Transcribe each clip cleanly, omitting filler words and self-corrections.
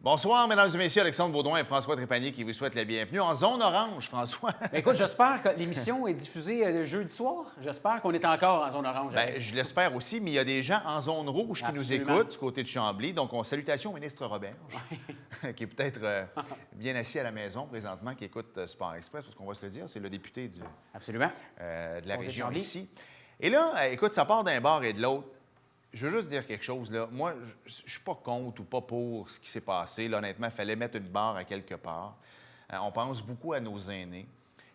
Bonsoir, mesdames et messieurs. Alexandre Baudouin et François Trépanier qui vous souhaitent la bienvenue en zone orange, François. Bien, écoute, j'espère que l'émission est diffusée jeudi soir. J'espère qu'on est encore en zone orange. Bien, je l'espère aussi, mais il y a des gens en zone rouge qui nous écoutent du côté de Chambly. Donc, salutations au ministre Robert, qui est peut-être bien assis à la maison présentement, qui écoute Sport Express, parce qu'on va se le dire, c'est le député de la région ici. Et là, écoute, ça part d'un bord et de l'autre. Je veux juste dire quelque chose, là. Moi, je ne suis pas contre ou pas pour ce qui s'est passé. Là, honnêtement, il fallait mettre une barre à quelque part. On pense beaucoup à nos aînés.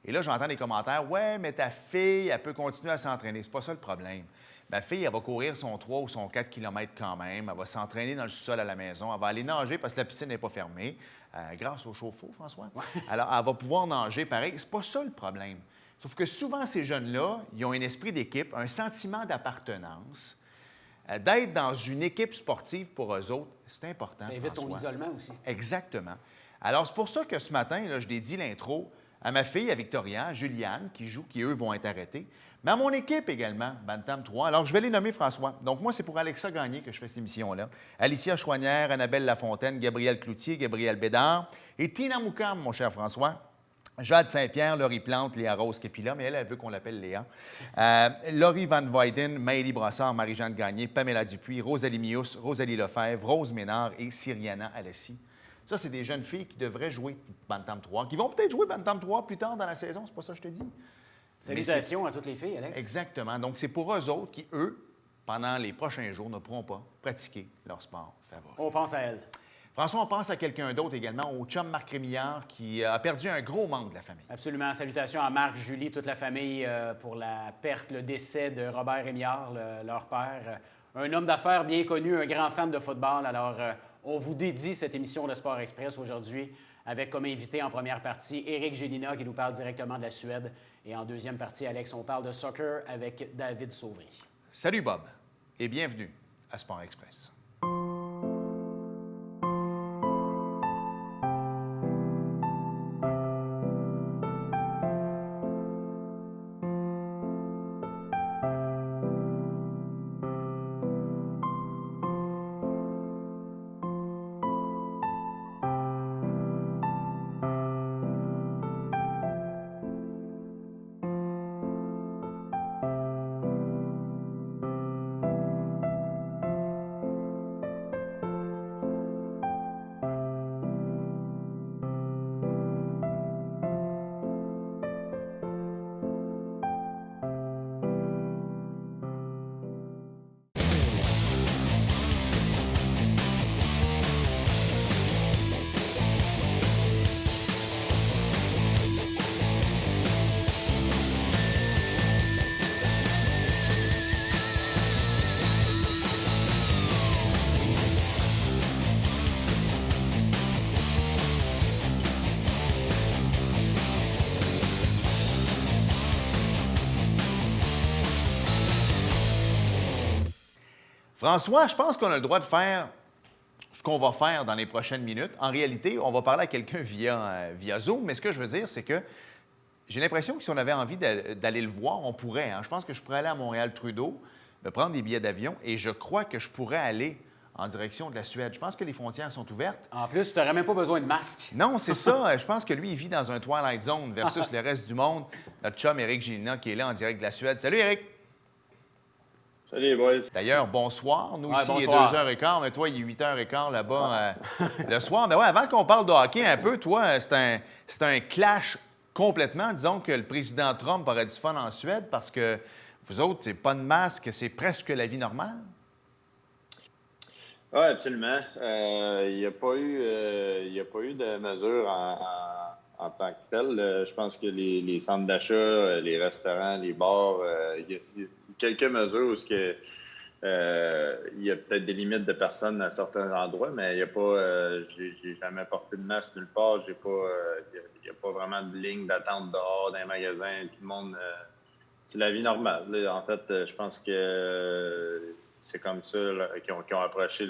Et là, j'entends des commentaires. « Ouais, mais ta fille, elle peut continuer à s'entraîner. » C'est pas ça le problème. Ma fille, elle va courir son 3 ou son 4 km quand même. Elle va s'entraîner dans le sous-sol à la maison. Elle va aller nager parce que la piscine n'est pas fermée, grâce au chauffe-eau, François. Alors, elle va pouvoir nager pareil. C'est pas ça le problème. Sauf que souvent, ces jeunes-là, ils ont un esprit d'équipe, un sentiment d'appartenance. D'être dans une équipe sportive pour eux autres, c'est important, ça évite François. ton isolement aussi. Exactement. Alors, c'est pour ça que ce matin, là, je dédie l'intro à ma fille, à Victoria, à Juliane, qui joue, qui, eux, vont être arrêtés, mais à mon équipe également, Bantam 3. Alors, je vais les nommer, François. Donc, moi, c'est pour Alexa Gagné que je fais cette émission-là. Alicia Chouanière, Annabelle Lafontaine, Gabriel Cloutier, Gabriel Bédard et Tina Moukam, mon cher François. Jade Saint-Pierre, Laurie Plante, Léa Rose qui est là, mais elle veut qu'on l'appelle Léa. Laurie Van Weyden, Maëlie Brassard, Marie-Jeanne Gagné, Pamela Dupuis, Rosalie Mius, Rosalie Lefebvre, Rose Ménard et Cyriana Alessi. Ça, c'est des jeunes filles qui devraient jouer Bantam 3, qui vont peut-être jouer Bantam 3 plus tard dans la saison, c'est pas ça que je te dis. Salutations à toutes les filles, Alex. Exactement. Donc, c'est pour eux autres qui, eux, pendant les prochains jours, ne pourront pas pratiquer leur sport favori. On pense à elles. François, on pense à quelqu'un d'autre également, au chum Marc Rémillard, qui a perdu un gros membre de la famille. Absolument. Salutations à Marc, Julie, toute la famille pour la perte, le décès de Robert Rémillard, leur père. Un homme d'affaires bien connu, un grand fan de football. Alors, on vous dédie cette émission de Sport Express aujourd'hui avec comme invité en première partie Éric Gélina qui nous parle directement de la Suède. Et en deuxième partie, Alex, on parle de soccer avec David Sauvry. Salut Bob et bienvenue à Sport Express. François, je pense qu'on a le droit de faire ce qu'on va faire dans les prochaines minutes. En réalité, on va parler à quelqu'un via Zoom, mais ce que je veux dire, c'est que j'ai l'impression que si on avait envie d'aller le voir, on pourrait. Je pense que je pourrais aller à Montréal-Trudeau, me prendre des billets d'avion, et je crois que je pourrais aller en direction de la Suède. Je pense que les frontières sont ouvertes. En plus, tu n'aurais même pas besoin de masque. Non, c'est ça. Je pense que lui, il vit dans un Twilight Zone versus le reste du monde. Notre chum Éric Gélina qui est là en direct de la Suède. Salut, Éric! Salut, les boys. D'ailleurs, bonsoir. Nous, ici, bonsoir. il est 2h15, mais toi, il est 8h15 là-bas le soir. Mais ouais, avant qu'on parle de hockey un peu, toi, c'est un clash complètement. Disons que le président Trump aurait du fun en Suède parce que vous autres, c'est pas de masque, c'est presque la vie normale. Oui, absolument. Il n'y a pas eu de mesures en tant que telles. Je pense que les centres d'achat, les restaurants, les bars, il y a quelques mesures où il y a peut-être des limites de personnes à certains endroits, mais il n'y a pas. J'ai jamais porté de masque nulle part. Il n'y a pas vraiment de ligne d'attente dehors dans les magasins. Tout le monde. C'est la vie normale. Là. En fait, je pense que c'est comme ça là, qu'ils ont approché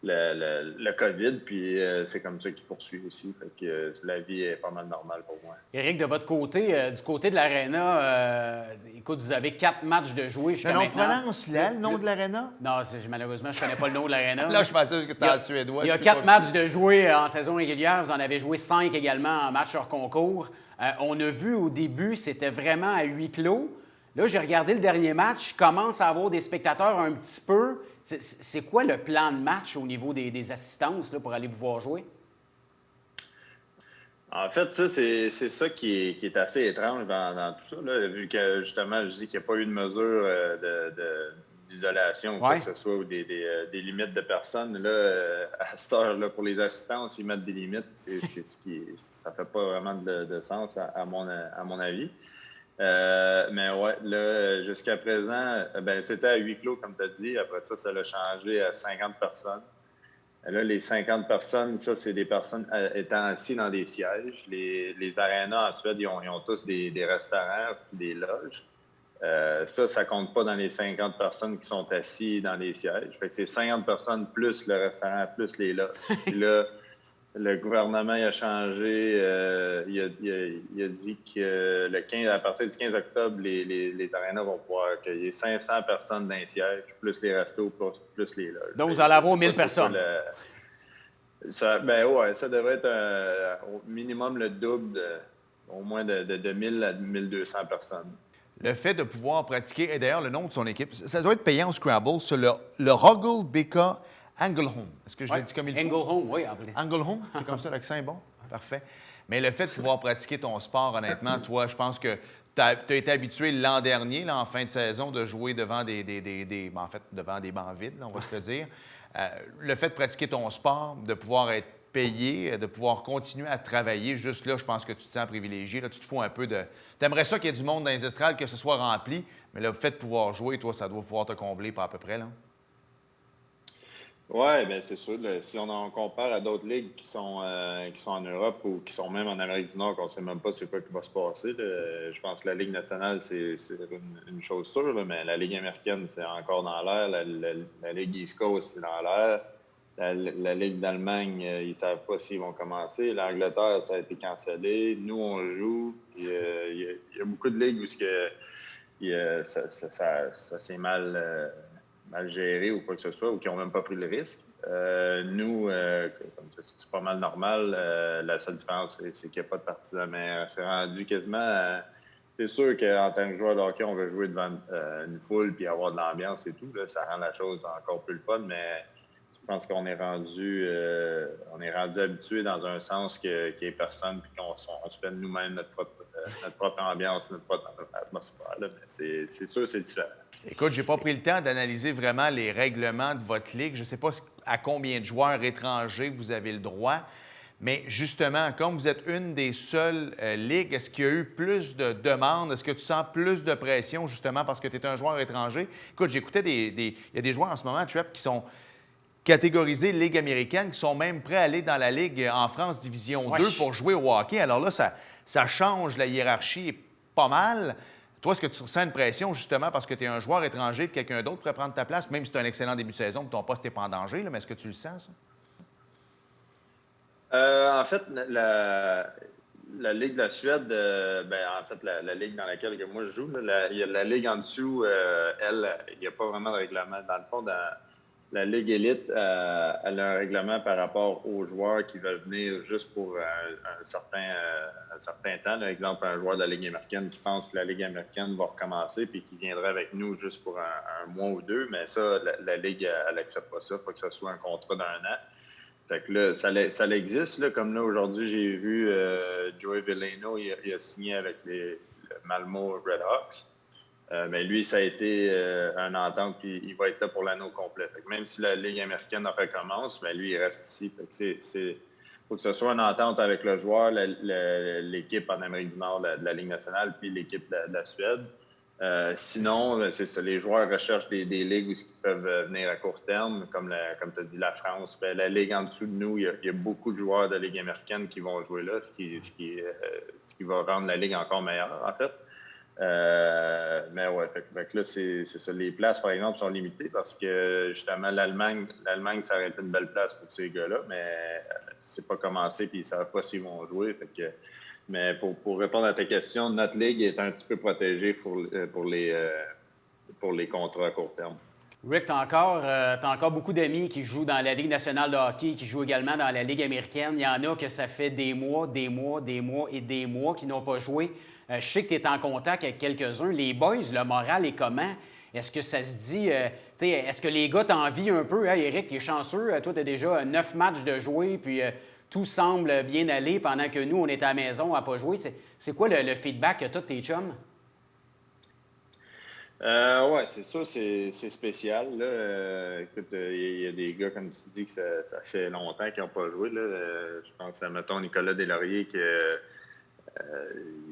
le COVID, puis c'est comme ça qu'il poursuit aussi. Fait que la vie est pas mal normale pour moi. Éric, de votre côté, du côté de l'Arena, écoute, vous avez 4 matchs de jouer jusqu'à Non, maintenant. prononce le nom de l'Arena? Non, malheureusement, je ne connais pas le nom de l'Arena. Là, je pensais que tu en suédois. Il y a 4 matchs de jouer en saison régulière. Vous en avez joué 5 également en match hors concours. On a vu au début, c'était vraiment à huis clos. Là, j'ai regardé le dernier match. Je commence à avoir des spectateurs un petit peu. C'est quoi le plan de match au niveau des assistances là, pour aller vous voir jouer? En fait, ça, c'est ça qui est assez étrange dans tout ça, là, vu que, justement, je dis qu'il n'y a pas eu de mesure d'isolation ou quoi que ce soit, ou des limites de personnes. Là, à cette heure-là, pour les assistances, ils mettent des limites. Ça fait pas vraiment de sens, à mon avis. Mais ouais, là, jusqu'à présent, c'était à huis clos, comme tu as dit. Après ça, ça l'a changé à 50 personnes. Là, les 50 personnes, ça, c'est des personnes étant assis dans des sièges. Les arénas en Suède, ils ont tous des restaurants et des loges. Ça compte pas dans les 50 personnes qui sont assis dans les sièges. Fait que c'est 50 personnes plus le restaurant, plus les loges. Puis là, le gouvernement il a changé. Il a dit que à partir du 15 octobre, les arénas vont pouvoir accueillir 500 personnes dans les sièges, plus les restos, plus les loges. Donc, vous allez avoir 1000 personnes. Ça devrait être au minimum le double, au moins de 1000 à 1200 personnes. Le fait de pouvoir pratiquer, et d'ailleurs, le nom de son équipe, ça doit être payant au Scrabble, c'est le Rögle-BK Ängelholm. Est-ce que je l'ai dit comme il faut? Ängelholm, oui, appelé. Ängelholm, c'est comme ça, l'accent est bon? Parfait. Mais le fait de pouvoir pratiquer ton sport, honnêtement, toi, je pense que tu as été habitué l'an dernier, là, en fin de saison, de jouer devant devant des bancs vides, là, on va se le dire. Le fait de pratiquer ton sport, de pouvoir être payé, de pouvoir continuer à travailler, juste là, je pense que tu te sens privilégié. Là, tu te fous un peu de... Tu aimerais ça qu'il y ait du monde dans les estrades, que ce soit rempli, mais le fait de pouvoir jouer, toi, ça doit pouvoir te combler pas à peu près, là. Oui, bien c'est sûr. Là, si on compare à d'autres ligues qui sont en Europe ou qui sont même en Amérique du Nord, qu'on ne sait même pas c'est quoi qui va se passer. Là. Je pense que la Ligue nationale, c'est une chose sûre, là, mais la Ligue américaine, c'est encore dans l'air. La Ligue East Coast, c'est dans l'air. La Ligue d'Allemagne, ils ne savent pas s'ils vont commencer. L'Angleterre, ça a été cancellé. Nous, on joue. Il y a beaucoup de ligues où ça s'est mal géré ou quoi que ce soit, ou qui n'ont même pas pris le risque. Nous, c'est pas mal normal. La seule différence, c'est qu'il n'y a pas de partisans. Mais c'est rendu quasiment... c'est sûr qu'en tant que joueur de hockey, on veut jouer devant une foule puis avoir de l'ambiance et tout. Là, ça rend la chose encore plus le fun, mais je pense qu'on est rendu habitué dans un sens qu'il n'y ait personne puis qu'on se fait nous-mêmes notre propre ambiance, notre propre atmosphère. Là. Mais c'est sûr, c'est différent. Écoute, j'ai pas pris le temps d'analyser vraiment les règlements de votre ligue. Je ne sais pas à combien de joueurs étrangers vous avez le droit, mais justement, comme vous êtes une des seules ligues, est-ce qu'il y a eu plus de demandes? Est-ce que tu sens plus de pression justement parce que tu es un joueur étranger? Écoute, j'écoutais il y a des joueurs en ce moment, Trep, qui sont catégorisés Ligue américaine, qui sont même prêts à aller dans la Ligue en France Division 2 pour jouer au hockey. Alors là, ça change la hiérarchie pas mal. Toi, est-ce que tu ressens une pression justement parce que tu es un joueur étranger, que quelqu'un d'autre pourrait prendre ta place, même si tu as un excellent début de saison, que ton poste n'est pas en danger, là, mais est-ce que tu le sens, ça? En fait, la Ligue de la Suède, en fait, la Ligue dans laquelle moi je joue, il y a la Ligue en dessous, il n'y a pas vraiment de règlement. Dans le fond, la Ligue élite, elle a un règlement par rapport aux joueurs qui veulent venir juste pour un certain temps. Par exemple, un joueur de la Ligue américaine qui pense que la Ligue américaine va recommencer puis qui viendrait avec nous juste pour un mois ou deux. Mais ça, la Ligue, elle n'accepte pas ça. Il faut que ce soit un contrat d'un an. Fait que là, ça existe. Là, comme là, aujourd'hui, j'ai vu Joey Villano, il a signé avec le Malmö Redhawks. Mais lui, ça a été un entente, puis il va être là pour l'année au complet. Fait que même si la Ligue américaine recommence, mais lui, il reste ici. Fait que faut que ce soit une entente avec le joueur, l'équipe en Amérique du Nord de la Ligue nationale, puis l'équipe de la Suède. Sinon, c'est ça, les joueurs recherchent des ligues où ils peuvent venir à court terme, comme tu as dit, la France. Bien, la Ligue en dessous de nous, il y a beaucoup de joueurs de Ligue américaine qui vont jouer là, ce qui va rendre la Ligue encore meilleure, en fait. Mais ouais, fait que là, c'est ça. Les places, par exemple, sont limitées parce que justement, l'Allemagne, ça aurait été une belle place pour ces gars-là, mais c'est pas commencé puis ils savent pas s'ils vont jouer. Fait que, mais pour répondre à ta question, notre ligue est un petit peu protégée pour les contrats à court terme. Rick, t'as encore beaucoup d'amis qui jouent dans la Ligue nationale de hockey, qui jouent également dans la Ligue américaine. Il y en a que ça fait des mois et des mois qui n'ont pas joué. Je sais que tu es en contact avec quelques-uns. Les boys, le moral est comment? Est-ce que ça se dit... est-ce que les gars t'envient un peu? Hey, Eric, tu es chanceux. Toi, tu as déjà 9 matchs de jouer, puis tout semble bien aller pendant que nous, on est à la maison à pas jouer. C'est quoi le feedback que tu as de tes chums? Oui, c'est sûr, c'est spécial. Écoute, il y a des gars, comme tu dis, que ça fait longtemps qu'ils n'ont pas joué. Je pense à, mettons, Nicolas Deslauriers, que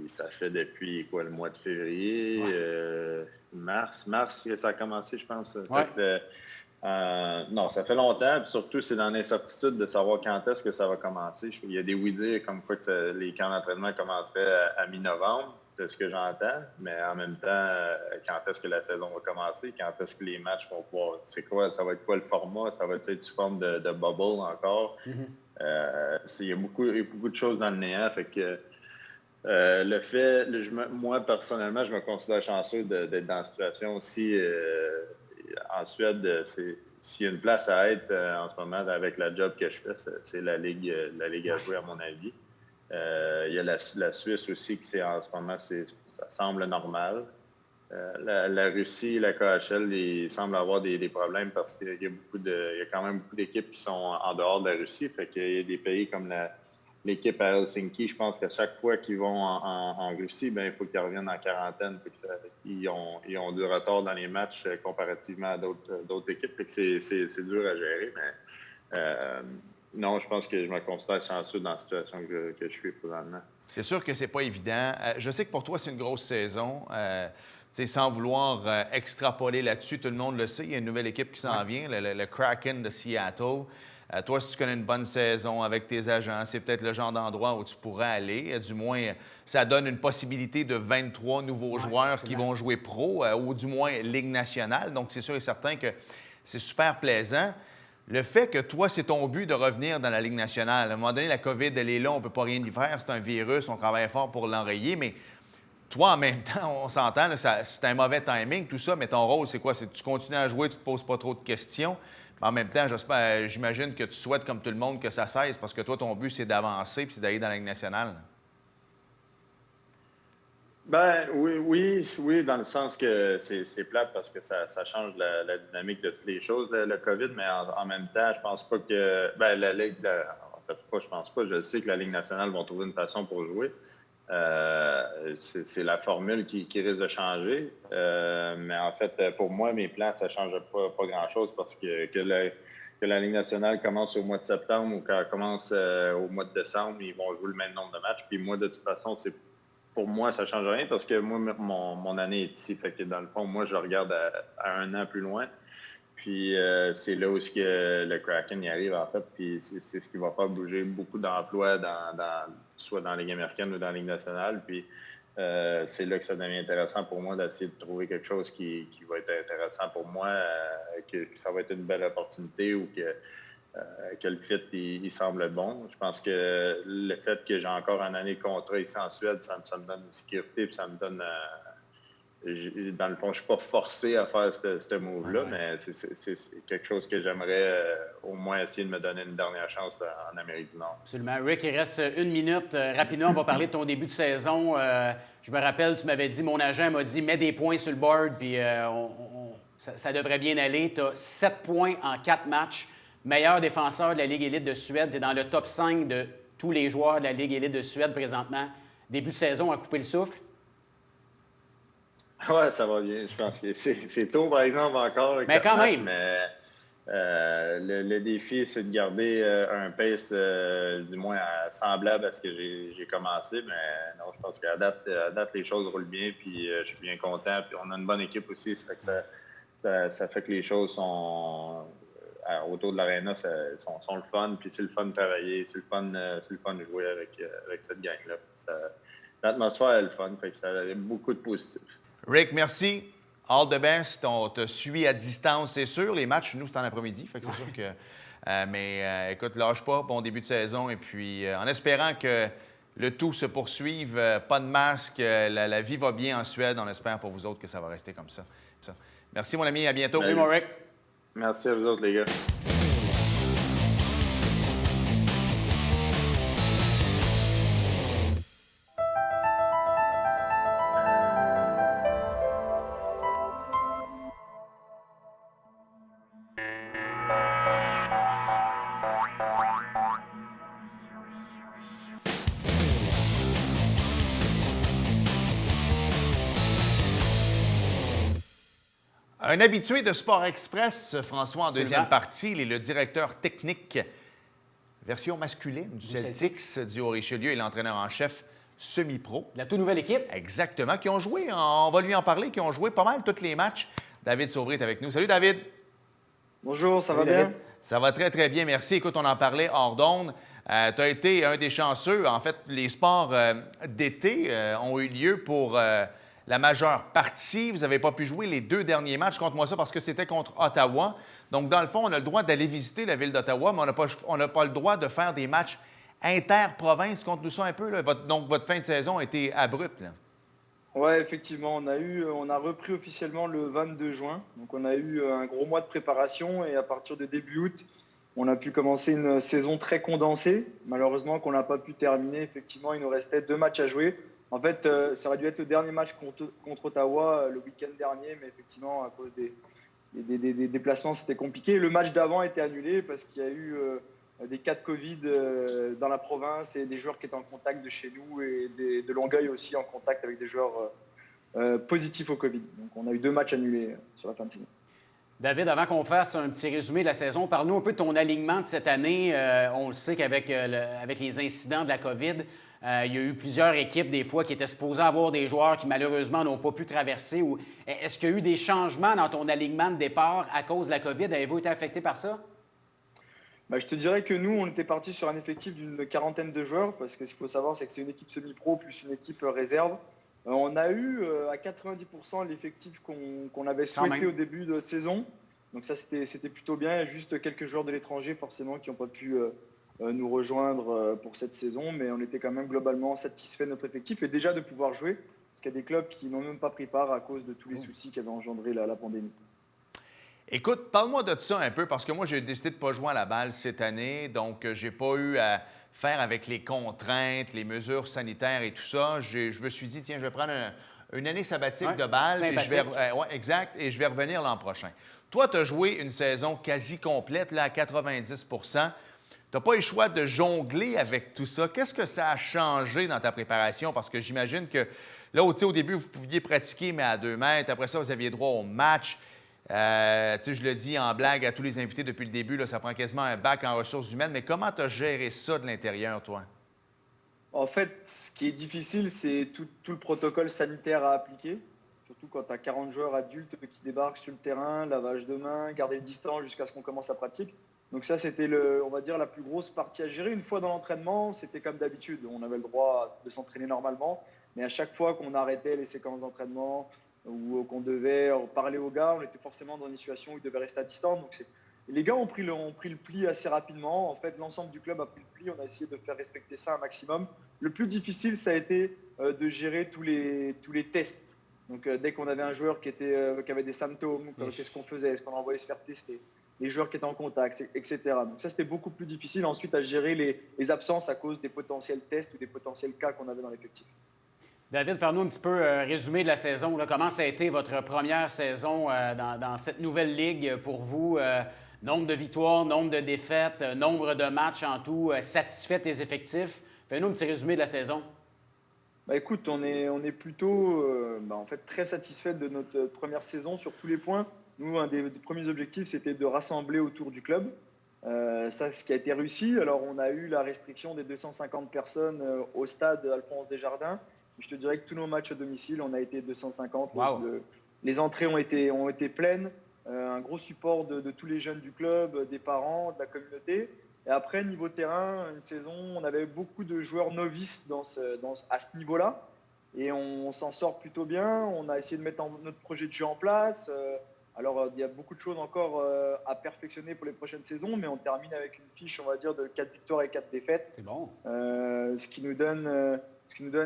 ça fait depuis quoi, le mois de février, mars que ça a commencé, je pense. Ouais. Non, ça fait longtemps. Puis surtout, c'est dans l'incertitude de savoir quand est-ce que ça va commencer. Il y a des oui-dire comme quoi que les camps d'entraînement commenceraient à mi-novembre, de ce que j'entends. Mais en même temps, quand est-ce que la saison va commencer? Quand est-ce que les matchs vont pouvoir... C'est quoi? Ça va être quoi le format? Ça va être sous forme de bubble encore? Il y a beaucoup de choses dans le néant. Fait que moi, personnellement, je me considère chanceux d'être dans la situation aussi. En Suède, s'il y a une place à être en ce moment avec la job que je fais, c'est la Ligue à jouer, à mon avis. Il y a la Suisse aussi qui, en ce moment, ça semble normal. La Russie, la KHL, ils semblent avoir des problèmes parce qu'il y a quand même beaucoup d'équipes qui sont en dehors de la Russie. Fait qu'il y a des pays comme l'équipe à Helsinki, je pense qu'à chaque fois qu'ils vont en Russie, il faut qu'ils reviennent en quarantaine. Ils ont du retard dans les matchs comparativement à d'autres équipes. Fait que c'est dur à gérer. Mais non, je pense que je me considère chanceux dans la situation que je suis présentement. C'est sûr que c'est pas évident. Je sais que pour toi, c'est une grosse saison. Sans vouloir extrapoler là-dessus, tout le monde le sait, il y a une nouvelle équipe qui s'en vient, le Kraken de Seattle. Toi, si tu connais une bonne saison avec tes agents, c'est peut-être le genre d'endroit où tu pourrais aller. Du moins, ça donne une possibilité de 23 nouveaux joueurs qui vont jouer pro, ou du moins Ligue nationale. Donc, c'est sûr et certain que c'est super plaisant. Le fait que toi, c'est ton but de revenir dans la Ligue nationale. À un moment donné, la COVID, elle est là, on ne peut pas rien y faire. C'est un virus, on travaille fort pour l'enrayer, mais toi, en même temps, on s'entend, là, c'est un mauvais timing, tout ça, mais ton rôle, c'est quoi? C'est tu continues à jouer, tu ne te poses pas trop de questions. Mais en même temps, j'imagine que tu souhaites, comme tout le monde, que ça cesse parce que toi, ton but, c'est d'avancer puis c'est d'aller dans la Ligue nationale. Oui, dans le sens que c'est plate parce que ça change la dynamique de toutes les choses, le COVID, mais en même temps, je pense pas que... la Ligue... en fait, je pense pas. Je sais que la Ligue nationale va trouver une façon pour jouer. C'est la formule qui risque de changer. Mais en fait, pour moi, mes plans, ça ne change pas grand-chose parce que la Ligue nationale commence au mois de septembre ou qu'elle commence au mois de décembre, ils vont jouer le même nombre de matchs. Puis moi, de toute façon, pour moi, ça ne change rien parce que moi, mon année est ici. Fait que dans le fond, moi, je regarde à un an plus loin. Puis c'est là où le Kraken y arrive, en fait. Puis c'est ce qui va faire bouger beaucoup d'emplois soit dans la Ligue américaine ou dans la Ligue nationale. Puis c'est là que ça devient intéressant pour moi d'essayer de trouver quelque chose qui va être intéressant pour moi, que ça va être une belle opportunité ou que le fit, il semble bon. Je pense que le fait que j'ai encore une année de contrat ici en Suède, ça me donne une sécurité puis ça me donne... dans le fond, je ne suis pas forcé à faire ce move-là, mais c'est quelque chose que j'aimerais au moins essayer de me donner une dernière chance en Amérique du Nord. Absolument. Rick, il reste 1 minute. Rapidement, on va parler de ton début de saison. Je me rappelle, tu m'avais dit, mon agent m'a dit, mets des points sur le board, puis ça devrait bien aller. Tu as 7 points en 4 matchs. Meilleur défenseur de la Ligue élite de Suède. Tu es dans le top 5 de tous les joueurs de la Ligue élite de Suède présentement. Début de saison, à couper le souffle. Oui, ça va bien. Je pense que c'est tôt, par exemple, encore. Mais quand même. Mais le défi, c'est de garder un pace du moins semblable à ce que j'ai commencé. Mais non, je pense qu'à date, les choses roulent bien. Puis je suis bien content. Puis on a une bonne équipe aussi. Ça fait ça fait que les choses sont autour de l'aréna sont le fun. Puis c'est le fun de travailler. C'est le fun de jouer avec cette gang-là. l'atmosphère est le fun. Fait que ça a beaucoup de positif. Rick, merci. All the best. On te suit à distance, c'est sûr. Les matchs, nous, c'est en après-midi. Fait que c'est sûr que... mais écoute, lâche pas. Bon début de saison. Et puis, en espérant que le tout se poursuive, pas de masque, la vie va bien en Suède. On espère pour vous autres que ça va rester comme ça. Merci, mon ami. À bientôt. Salut, mon Rick. Merci à vous autres, les gars. Un habitué de Sport Express, François, en deuxième partie, il est le directeur technique, version masculine du Celtics, du Haut-Richelieu, et l'entraîneur en chef semi-pro. La toute nouvelle équipe. Exactement, qui ont joué, on va lui en parler, qui ont joué pas mal tous les matchs. David Sauvry est avec nous. Salut, David. Bonjour, ça va bien? Ça va très, très bien, merci. Écoute, on en parlait hors d'onde. Tu as été un des chanceux. En fait, les sports d'été ont eu lieu pour la majeure partie. Vous n'avez pas pu jouer les 2 derniers matchs. Compte-moi ça parce que c'était contre Ottawa. Donc, dans le fond, on a le droit d'aller visiter la ville d'Ottawa, mais on n'a pas le droit de faire des matchs inter-province. Conte-nous ça un peu. Là. Donc, votre fin de saison a été abrupte. Oui, effectivement. On a repris officiellement le 22 juin. Donc, on a eu un gros mois de préparation et à partir de début août, on a pu commencer une saison très condensée. Malheureusement, qu'on n'a pas pu terminer. Effectivement, il nous restait 2 matchs à jouer. En fait, ça aurait dû être le dernier match contre Ottawa le week-end dernier, mais effectivement, à cause des déplacements, c'était compliqué. Le match d'avant a été annulé parce qu'il y a eu des cas de Covid dans la province et des joueurs qui étaient en contact de chez nous et de Longueuil aussi en contact avec des joueurs positifs au Covid. Donc, on a eu 2 matchs annulés sur la fin de saison. David, avant qu'on fasse un petit résumé de la saison, parle-nous un peu de ton alignement de cette année. On le sait qu'avec avec les incidents de la COVID, il y a eu plusieurs équipes, des fois, qui étaient supposées avoir des joueurs qui, malheureusement, n'ont pas pu traverser. Est-ce qu'il y a eu des changements dans ton alignement de départ à cause de la COVID? Avez-vous été affecté par ça? Je te dirais que nous, on était partis sur un effectif d'une quarantaine de joueurs, parce que ce qu'il faut savoir, c'est que c'est une équipe semi-pro plus une équipe réserve. On a eu à 90% l'effectif qu'on avait souhaité au début de saison. Donc ça, c'était plutôt bien. Juste quelques joueurs de l'étranger, forcément, qui n'ont pas pu nous rejoindre pour cette saison. Mais on était quand même globalement satisfait de notre effectif et déjà de pouvoir jouer. Parce qu'il y a des clubs qui n'ont même pas pris part à cause de tous les soucis qu'avait engendré la pandémie. Écoute, parle-moi de ça un peu, parce que moi, j'ai décidé de ne pas jouer à la balle cette année. Donc, j'ai pas eu à faire avec les contraintes, les mesures sanitaires et tout ça. Je me suis dit, tiens, je vais prendre une année sabbatique de balle. Et exact, et je vais revenir l'an prochain. Toi, tu as joué une saison quasi complète, là, à 90 Tu n'as pas eu le choix de jongler avec tout ça. Qu'est-ce que ça a changé dans ta préparation? Parce que j'imagine que là, au début, vous pouviez pratiquer, mais à 2 mètres. Après ça, vous aviez droit au match. Je le dis en blague à tous les invités depuis le début, là, ça prend quasiment un bac en ressources humaines. Mais comment tu as géré ça de l'intérieur, toi? En fait, ce qui est difficile, c'est tout le protocole sanitaire à appliquer. Surtout quand tu as 40 joueurs adultes qui débarquent sur le terrain, lavage de mains, garder le distance jusqu'à ce qu'on commence la pratique. Donc ça, c'était, on va dire, la plus grosse partie à gérer. Une fois dans l'entraînement, c'était comme d'habitude. On avait le droit de s'entraîner normalement. Mais à chaque fois qu'on arrêtait les séquences d'entraînement ou qu'on devait parler aux gars, on était forcément dans une situation où ils devaient rester à distance. Donc les gars ont pris le pli assez rapidement. En fait, l'ensemble du club a pris le pli. On a essayé de faire respecter ça un maximum. Le plus difficile, ça a été de gérer tous les tests. Donc, dès qu'on avait un joueur qui avait des symptômes, qu'est-ce qu'on faisait? Est-ce qu'on envoyait se faire tester? Les joueurs qui étaient en contact, etc. Donc, ça, c'était beaucoup plus difficile ensuite à gérer les absences à cause des potentiels tests ou des potentiels cas qu'on avait dans l'effectif. David, parle-nous un petit peu résumé de la saison. Là. Comment ça a été votre première saison dans cette nouvelle ligue pour vous? Nombre de victoires, nombre de défaites, nombre de matchs en tout, satisfait de tes effectifs? Fais-nous un petit résumé de la saison. Écoute, on est plutôt en fait, très satisfait de notre première saison sur tous les points. Nous, un des premiers objectifs, c'était de rassembler autour du club. Ça, ce qui a été réussi. Alors, on a eu la restriction des 250 personnes au stade Alphonse Desjardins. Je te dirais que tous nos matchs à domicile, on a été 250. Wow. Les entrées ont été pleines. Un gros support de tous les jeunes du club, des parents, de la communauté. Et après, niveau terrain, une saison, on avait beaucoup de joueurs novices à ce niveau-là. Et on s'en sort plutôt bien. On a essayé de mettre notre projet de jeu en place. Alors, il y a beaucoup de choses encore à perfectionner pour les prochaines saisons, mais on termine avec une fiche, on va dire, de 4 victoires et 4 défaites. C'est bon. Ce qui nous donne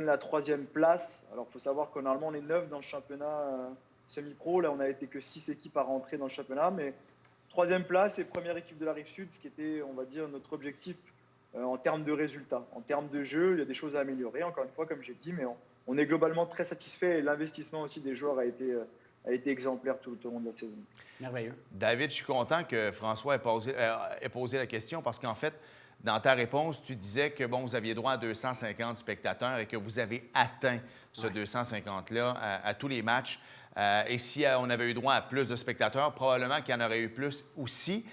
la 3e place. Alors, il faut savoir que normalement, on est 9 dans le championnat semi-pro. Là, on n'a été que 6 équipes à rentrer dans le championnat, mais 3e place et première équipe de la Rive-Sud, ce qui était, on va dire, notre objectif en termes de résultats. En termes de jeu, il y a des choses à améliorer, encore une fois, comme j'ai dit, mais on est globalement très satisfait et l'investissement aussi des joueurs a été exemplaire tout au long de la saison. Merveilleux. David, je suis content que François ait posé la question parce qu'en fait, dans ta réponse, tu disais que bon, vous aviez droit à 250 spectateurs et que vous avez atteint ce 250-là à tous les matchs. Et si on avait eu droit à plus de spectateurs, probablement qu'il y en aurait eu plus aussi.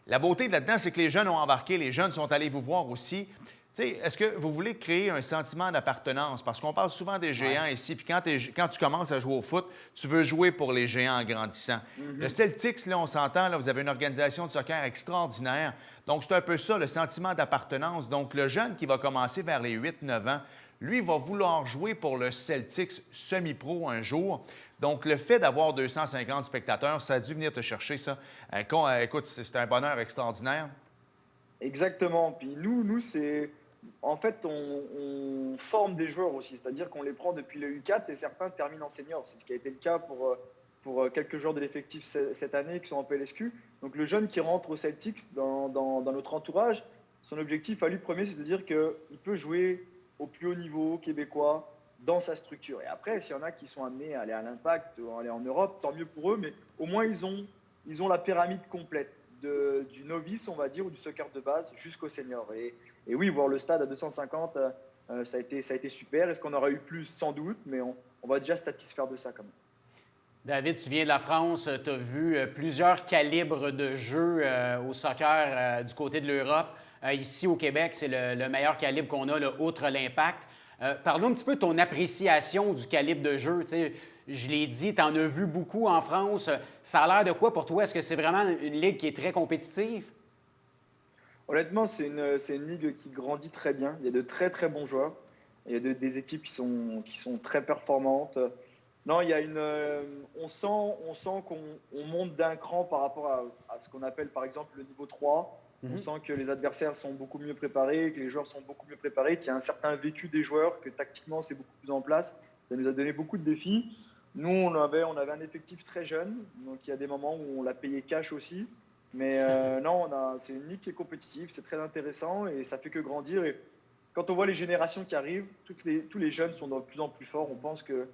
La beauté de là-dedans, c'est que les jeunes ont embarqué, les jeunes sont allés vous voir aussi. Est-ce que vous voulez créer un sentiment d'appartenance? Parce qu'on parle souvent des géants ici, puis quand tu commences à jouer au foot, tu veux jouer pour les géants en grandissant. Le Celtics, là, on s'entend, là, vous avez une organisation de soccer extraordinaire. Donc, c'est un peu ça, le sentiment d'appartenance. Donc, le jeune qui va commencer vers les 8-9 ans, lui, va vouloir jouer pour le Celtics semi-pro un jour. Donc, le fait d'avoir 250 spectateurs, ça a dû venir te chercher, ça. Écoute, c'est un bonheur extraordinaire. Exactement. Puis nous c'est... En fait, on forme des joueurs aussi, c'est-à-dire qu'on les prend depuis le U4 et certains terminent en senior. C'est ce qui a été le cas pour quelques joueurs de l'effectif cette année qui sont en PLSQ. Donc le jeune qui rentre au Celtics dans notre entourage, son objectif à lui premier, c'est de dire qu'il peut jouer au plus haut niveau québécois dans sa structure. Et après, s'il y en a qui sont amenés à aller à l'Impact ou à aller en Europe, tant mieux pour eux, mais au moins ils ont la pyramide complète. Du novice, on va dire, ou du soccer de base jusqu'au senior. Et oui, voir le stade à 250, ça a été super. Est-ce qu'on aurait eu plus? Sans doute, mais on va déjà se satisfaire de ça quand même. David, tu viens de la France, tu as vu plusieurs calibres de jeu au soccer du côté de l'Europe. Ici, au Québec, c'est le meilleur calibre qu'on a, outre l'Impact. Parle-nous un petit peu de ton appréciation du calibre de jeu. T'sais, je l'ai dit, tu en as vu beaucoup en France. Ça a l'air de quoi pour toi? Est-ce que c'est vraiment une ligue qui est très compétitive? Honnêtement, c'est une ligue qui grandit très bien. Il y a de très, très bons joueurs. Il y a des équipes qui sont très performantes. Non, il y a on sent qu'on monte d'un cran par rapport à ce qu'on appelle, par exemple, le niveau 3. On sent que les adversaires sont beaucoup mieux préparés, que les joueurs sont beaucoup mieux préparés, qu'il y a un certain vécu des joueurs, que tactiquement, c'est beaucoup plus en place. Ça nous a donné beaucoup de défis. Nous, on avait un effectif très jeune, donc il y a des moments où on l'a payé cash aussi. Mais non, c'est une ligue qui est compétitive, c'est très intéressant et ça fait que grandir. Et quand on voit les générations qui arrivent, tous les jeunes sont de plus en plus forts. On pense que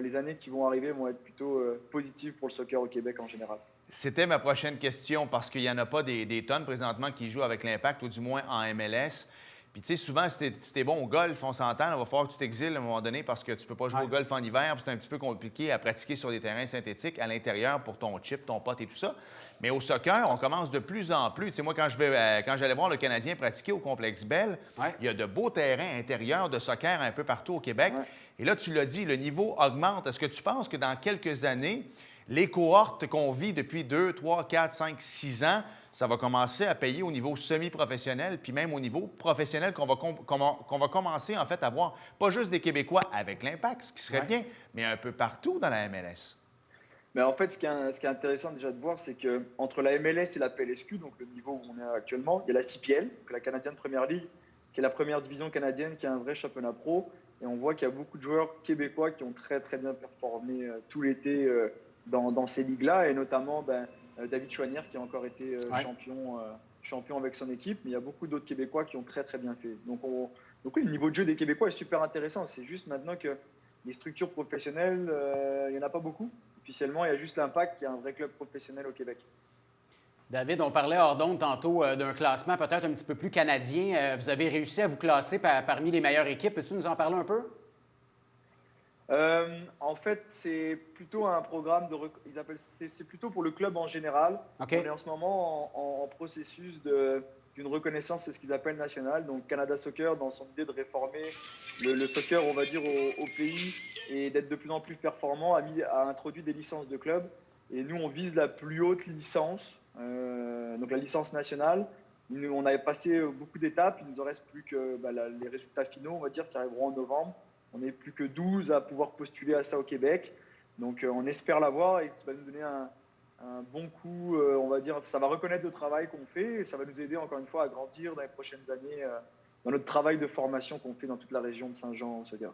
les années qui vont arriver vont être plutôt positives pour le soccer au Québec en général. C'était ma prochaine question parce qu'il n'y en a pas des tonnes présentement qui jouent avec l'Impact, ou du moins en MLS. Puis, tu sais, souvent, si t'es bon au golf, on s'entend, il va falloir que tu t'exiles à un moment donné parce que tu peux pas jouer au golf en hiver, puis c'est un petit peu compliqué à pratiquer sur des terrains synthétiques à l'intérieur pour ton chip, ton pot et tout ça. Mais au soccer, on commence de plus en plus. Tu sais, moi, quand j'allais voir le Canadien pratiquer au Complexe Bell, il y a de beaux terrains intérieurs de soccer un peu partout au Québec. Ouais. Et là, tu l'as dit, le niveau augmente. Est-ce que tu penses que dans quelques années, les cohortes qu'on vit depuis 2, 3, 4, 5, 6 ans, ça va commencer à payer au niveau semi-professionnel, puis même au niveau professionnel qu'on va commencer, en fait, à voir pas juste des Québécois avec l'Impact, ce qui serait bien, mais un peu partout dans la MLS. Mais en fait, ce qui est intéressant déjà de voir, c'est qu'entre la MLS et la PLSQ, donc le niveau où on est actuellement, il y a la CPL, la Canadian Premier League, qui est la première division canadienne, qui est un vrai championnat pro. Et on voit qu'il y a beaucoup de joueurs québécois qui ont très, très bien performé tout l'été dans ces ligues-là, et notamment David Chouanière qui a encore été champion avec son équipe, mais il y a beaucoup d'autres Québécois qui ont très très bien fait. Donc oui, le niveau de jeu des Québécois est super intéressant. C'est juste maintenant que les structures professionnelles, il n'y en a pas beaucoup. Officiellement, il y a juste l'Impact qui est un vrai club professionnel au Québec. David, on parlait hors d'onde tantôt d'un classement peut-être un petit peu plus canadien. Vous avez réussi à vous classer parmi les meilleures équipes. Peux-tu nous en parler un peu? En fait, c'est plutôt un programme c'est plutôt pour le club en général. Okay. On est en ce moment en processus d'une reconnaissance de ce qu'ils appellent national. Donc Canada Soccer, dans son idée de réformer le soccer, on va dire, au pays et d'être de plus en plus performant, a introduit des licences de club. Et nous, on vise la plus haute licence, donc la licence nationale. On avait passé beaucoup d'étapes. Il nous en reste plus que les résultats finaux, on va dire, qui arriveront en novembre. On n'est plus que 12 à pouvoir postuler à ça au Québec. Donc, on espère l'avoir et ça va nous donner un bon coup. On va dire, ça va reconnaître le travail qu'on fait et ça va nous aider encore une fois à grandir dans les prochaines années dans notre travail de formation qu'on fait dans toute la région de Saint-Jean-Saugueur.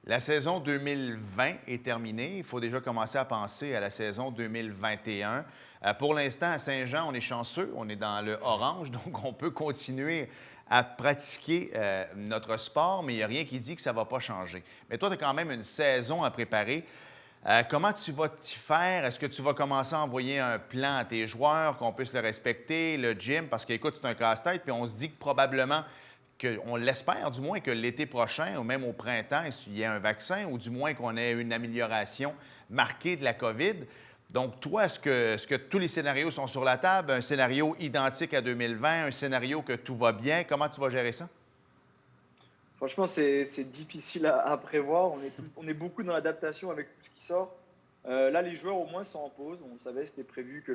La saison 2020 est terminée. Il faut déjà commencer à penser à la saison 2021. Pour l'instant, à Saint-Jean, on est chanceux. On est dans le orange, donc on peut continuer à pratiquer notre sport, mais il n'y a rien qui dit que ça ne va pas changer. Mais toi, tu as quand même une saison à préparer. Comment tu vas t'y faire? Est-ce que tu vas commencer à envoyer un plan à tes joueurs, qu'on puisse le respecter, le gym? Parce qu'écoute, c'est un casse-tête, puis on se dit que probablement, on l'espère du moins, que l'été prochain, ou même au printemps, il y ait un vaccin, ou du moins qu'on ait une amélioration marquée de la COVID. Donc, toi, est-ce que tous les scénarios sont sur la table? Un scénario identique à 2020, un scénario que tout va bien? Comment tu vas gérer ça? Franchement, c'est difficile à prévoir. On est beaucoup dans l'adaptation avec tout ce qui sort. Là, les joueurs, au moins, sont en pause. On savait, c'était prévu que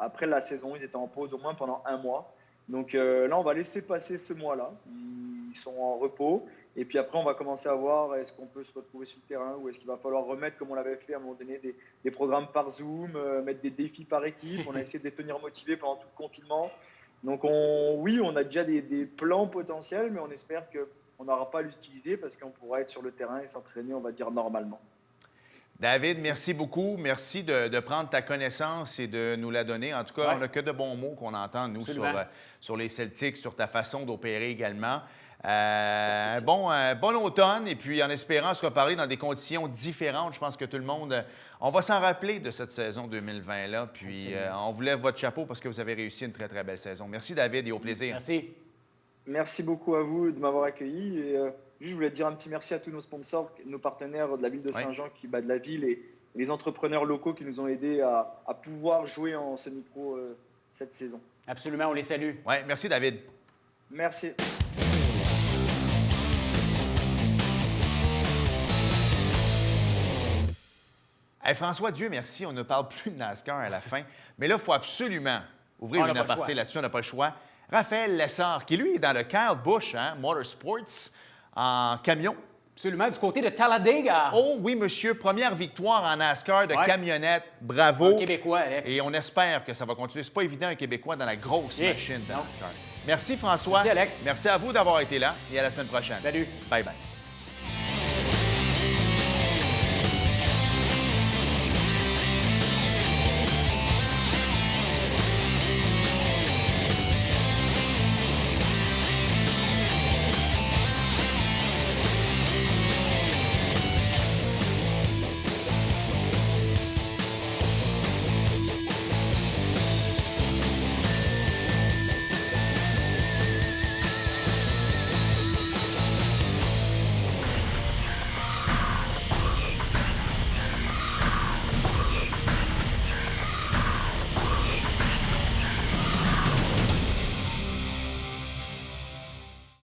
après la saison, ils étaient en pause au moins pendant 1 mois. Donc là, on va laisser passer ce mois-là. Ils sont en repos. Et puis après, on va commencer à voir est-ce qu'on peut se retrouver sur le terrain ou est-ce qu'il va falloir remettre, comme on l'avait fait à un moment donné, des programmes par Zoom, mettre des défis par équipe. On a essayé de les tenir motivés pendant tout le confinement. Donc oui, on a déjà des plans potentiels, mais on espère qu'on n'aura pas à l'utiliser parce qu'on pourra être sur le terrain et s'entraîner, on va dire, normalement. David, merci beaucoup. Merci de prendre ta connaissance et de nous la donner. En tout cas, Ouais. on n'a que de bons mots qu'on entend, nous, sur les Celtics, sur ta façon d'opérer également. Bon automne, et puis en espérant se reparler dans des conditions différentes. Je pense que tout le monde, on va s'en rappeler de cette saison 2020-là. Puis on vous lève votre chapeau parce que vous avez réussi une très, très belle saison. Merci, David, et au plaisir. Merci. Merci beaucoup à vous de m'avoir accueilli. Et, juste, je voulais dire un petit merci à tous nos sponsors, nos partenaires de la ville de Saint-Jean, de la ville, et les entrepreneurs locaux qui nous ont aidés à pouvoir jouer en semi-pro cette saison. Absolument, on les salue. Oui, merci, David. Merci. Hey, François, Dieu merci, on ne parle plus de NASCAR à la fin. Mais là, il faut absolument ouvrir une aparté là-dessus, on n'a pas le choix. Raphaël Lessard, qui lui est dans le Kyle Busch Motorsports en camion. Absolument, du côté de Talladega. Oh oui, monsieur, première victoire en NASCAR de camionnette. Bravo. Un Québécois, Alex. Et on espère que ça va continuer. C'est pas évident, un Québécois dans la grosse machine de non. NASCAR. Merci, François. Merci, Alex. Merci à vous d'avoir été là et à la semaine prochaine. Salut. Bye-bye.